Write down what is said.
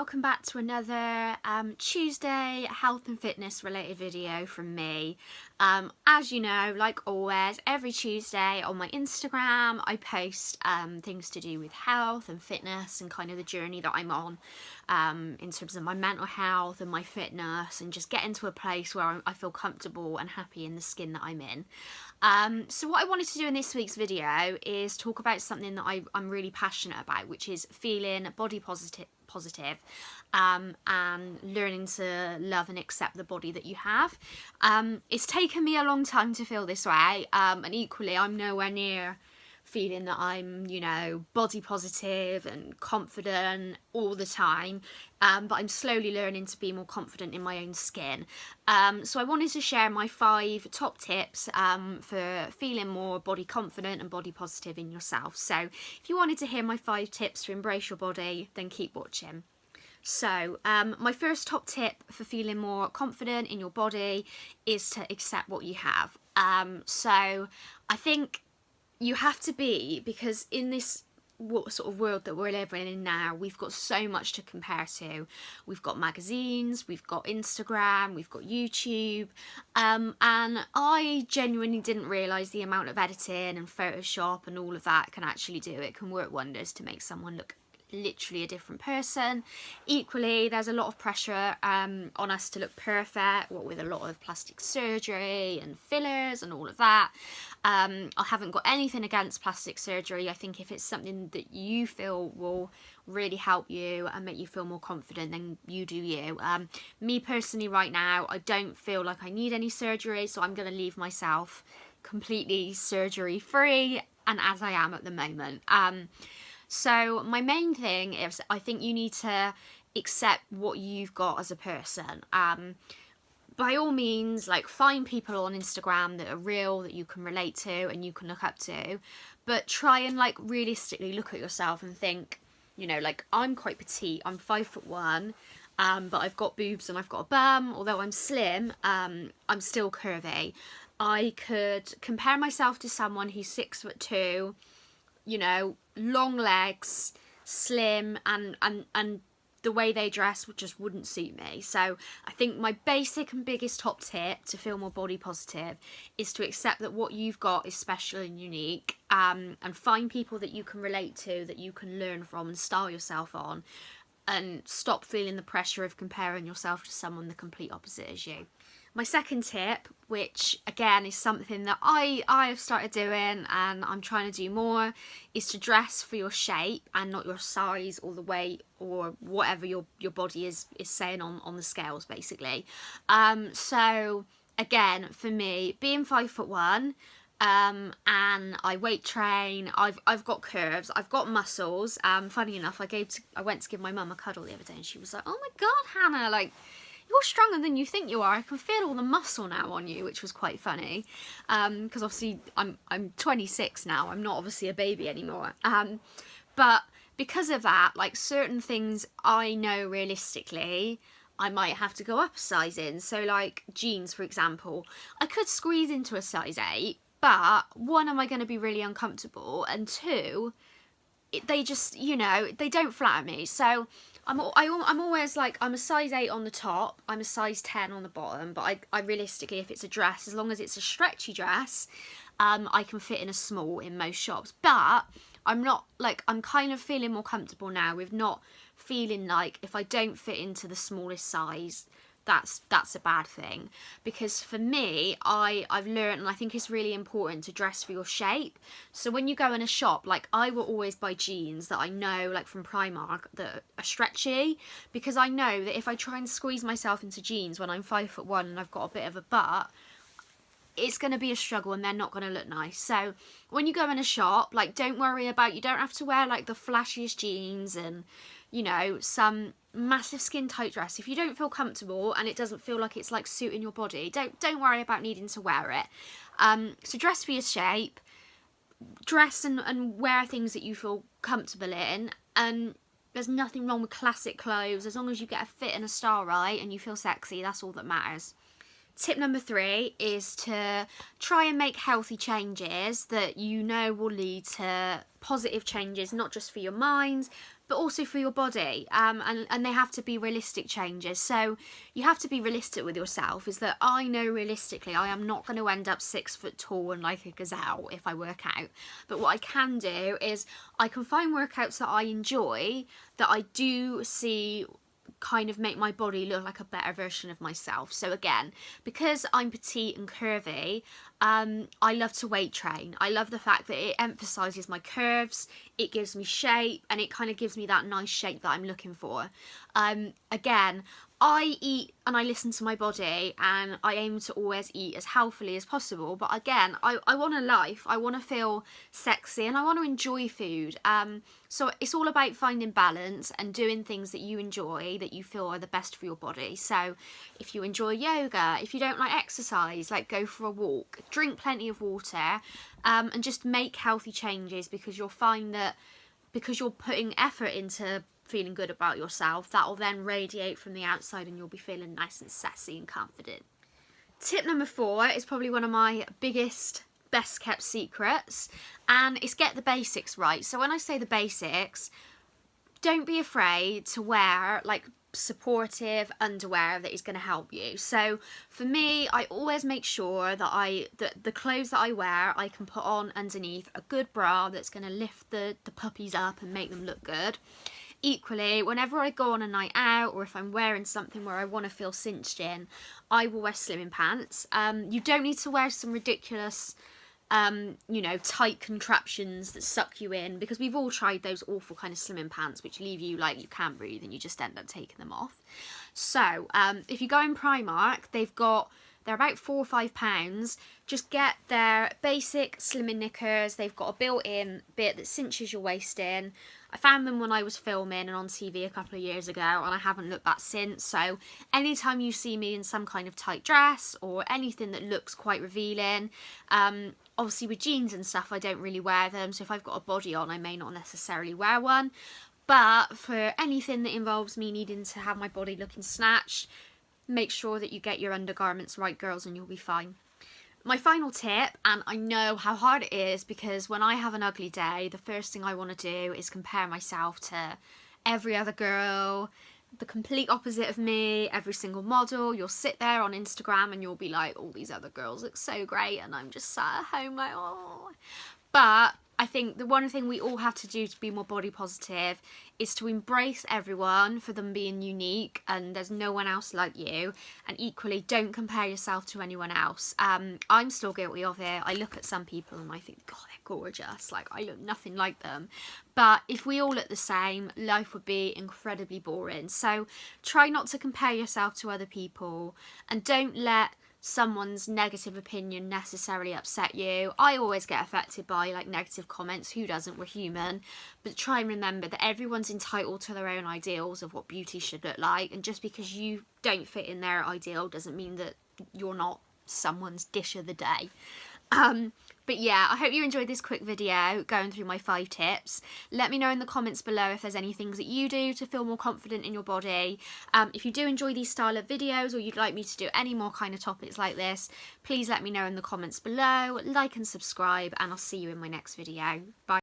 welcome back to another Tuesday health and fitness related video from me. As you know, like always, every Tuesday on my Instagram I post things to do with health and fitness and kind of the journey that I'm on in terms of my mental health and my fitness, and just get into a place where I feel comfortable and happy in the skin that I'm in. So what I wanted to do in this week's video is talk about something that I'm really passionate about, which is feeling body positive and learning to love and accept the body that you have. It's taken me a long time to feel this way, and equally I'm nowhere near feeling that I'm, you know, body positive and confident all the time, but I'm slowly learning to be more confident in my own skin. So I wanted to share my 5 top tips for feeling more body confident and body positive in yourself. So if you wanted to hear my 5 tips to embrace your body, then keep watching. So my first top tip for feeling more confident in your body is to accept what you have. So I think you have to be, because in this sort of world that we're living in now, we've got so much to compare to. We've got magazines, we've got Instagram, we've got YouTube, and I genuinely didn't realise the amount of editing and Photoshop and all of that can actually do. It can work wonders to make someone look literally a different person. Equally, there's a lot of pressure on us to look perfect, what with a lot of plastic surgery and fillers and all of that. I haven't got anything against plastic surgery. I think if it's something that you feel will really help you and make you feel more confident, then you do you. Me personally right now, I don't feel like I need any surgery, so I'm going to leave myself completely surgery free and as I am at the moment. So my main thing is, I think you need to accept what you've got as a person. By all means, like, find people on Instagram that are real, that you can relate to and you can look up to, but try and, like, realistically look at yourself and think, you know, like, I'm quite petite, I'm 5'1", but I've got boobs and I've got a bum. Although I'm slim, I'm still curvy. I could compare myself to someone who's 6'2", you know, long legs, slim, and the way they dress just wouldn't suit me. So I think my basic and biggest top tip to feel more body positive is to accept that what you've got is special and unique, and find people that you can relate to, that you can learn from and style yourself on, and stop feeling the pressure of comparing yourself to someone the complete opposite as you. My second tip, which again is something that I have started doing and I'm trying to do more, is to dress for your shape and not your size or the weight or whatever your body is saying on the scales, basically. So again, for me, being 5'1", and I weight train, I've got curves, I've got muscles. Funny enough, I went to give my mum a cuddle the other day and she was like, "Oh my God, Hannah, like, you're stronger than you think you are. I can feel all the muscle now on you," which was quite funny, because obviously I'm 26 now. I'm not obviously a baby anymore. But because of that, like, certain things I know realistically I might have to go up a size in. So like jeans, for example, I could squeeze into a size 8, but 1, am I going to be really uncomfortable? And 2, they just, you know, they don't flatter me. So I'm always like, I'm a size 8 on the top, I'm a size 10 on the bottom, but I realistically, if it's a dress, as long as it's a stretchy dress, I can fit in a small in most shops. But I'm not, like, I'm kind of feeling more comfortable now with not feeling like if I don't fit into the smallest size, that's a bad thing. Because for me, I've learned, and I think it's really important to dress for your shape. So when you go in a shop, like, I will always buy jeans that I know, like from Primark, that are stretchy, because I know that if I try and squeeze myself into jeans when I'm 5'1" and I've got a bit of a butt, it's going to be a struggle and they're not going to look nice. So when you go in a shop, like, don't worry about, you don't have to wear like the flashiest jeans and, you know, some massive skin tight dress. If you don't feel comfortable and it doesn't feel like it's like suiting your body, don't worry about needing to wear it. So dress for your shape, dress and wear things that you feel comfortable in, and there's nothing wrong with classic clothes as long as you get a fit and a style right and you feel sexy. That's all that matters. Tip number 3 is to try and make healthy changes that you know will lead to positive changes, not just for your mind, but also for your body, and they have to be realistic changes. So you have to be realistic with yourself, is that I know realistically I am not going to end up 6 foot tall and like a gazelle if I work out, but what I can do is I can find workouts that I enjoy, that I do see kind of make my body look like a better version of myself. So again, because I'm petite and curvy, I love to weight train. I love the fact that it emphasises my curves, it gives me shape, and it kind of gives me that nice shape that I'm looking for. Again, I eat and I listen to my body, and I aim to always eat as healthily as possible. But again, I want a life. I want to feel sexy and I want to enjoy food. So it's all about finding balance and doing things that you enjoy, that you feel are the best for your body. So if you enjoy yoga, if you don't like exercise, like go for a walk, drink plenty of water, and just make healthy changes, because you'll find that because you're putting effort into feeling good about yourself, that will then radiate from the outside and you'll be feeling nice and sassy and confident. Tip number 4 is probably one of my biggest, best kept secrets, and it's get the basics right. So when I say the basics, don't be afraid to wear like supportive underwear that is going to help you. So for me, I always make sure that the clothes that I wear, I can put on underneath a good bra that's going to lift the puppies up and make them look good. Equally, whenever I go on a night out, or if I'm wearing something where I want to feel cinched in, I will wear slimming pants. You don't need to wear some ridiculous tight contraptions that suck you in, because we've all tried those awful kind of slimming pants which leave you like you can't breathe and you just end up taking them off. So if you go in Primark, they're about £4 or £5. Just get their basic slimming knickers. They've got a built-in bit that cinches your waist in. I found them when I was filming and on TV a couple of years ago, and I haven't looked back since. So anytime you see me in some kind of tight dress or anything that looks quite revealing, obviously with jeans and stuff I don't really wear them, so if I've got a body on I may not necessarily wear one, but for anything that involves me needing to have my body looking snatched, make sure that you get your undergarments right, girls, and you'll be fine. My final tip, and I know how hard it is, because when I have an ugly day, the first thing I want to do is compare myself to every other girl, the complete opposite of me, every single model. You'll sit there on Instagram and you'll be like, all these other girls look so great, and I'm just sat at home like, oh. But I think the one thing we all have to do to be more body positive is to embrace everyone for them being unique, and there's no one else like you. And equally, don't compare yourself to anyone else. I'm still guilty of it. I look at some people and I think, God, they're gorgeous. Like, I look nothing like them. But if we all look the same, life would be incredibly boring. So try not to compare yourself to other people, and don't let someone's negative opinion necessarily upset you. I always get affected by like negative comments. Who doesn't? We're human. But try and remember that everyone's entitled to their own ideals of what beauty should look like, and just because you don't fit in their ideal doesn't mean that you're not someone's dish of the day. But yeah, I hope you enjoyed this quick video going through my 5 tips. Let me know in the comments below if there's any things that you do to feel more confident in your body. If you do enjoy these style of videos, or you'd like me to do any more kind of topics like this, please let me know in the comments below. Like and subscribe, and I'll see you in my next video. Bye.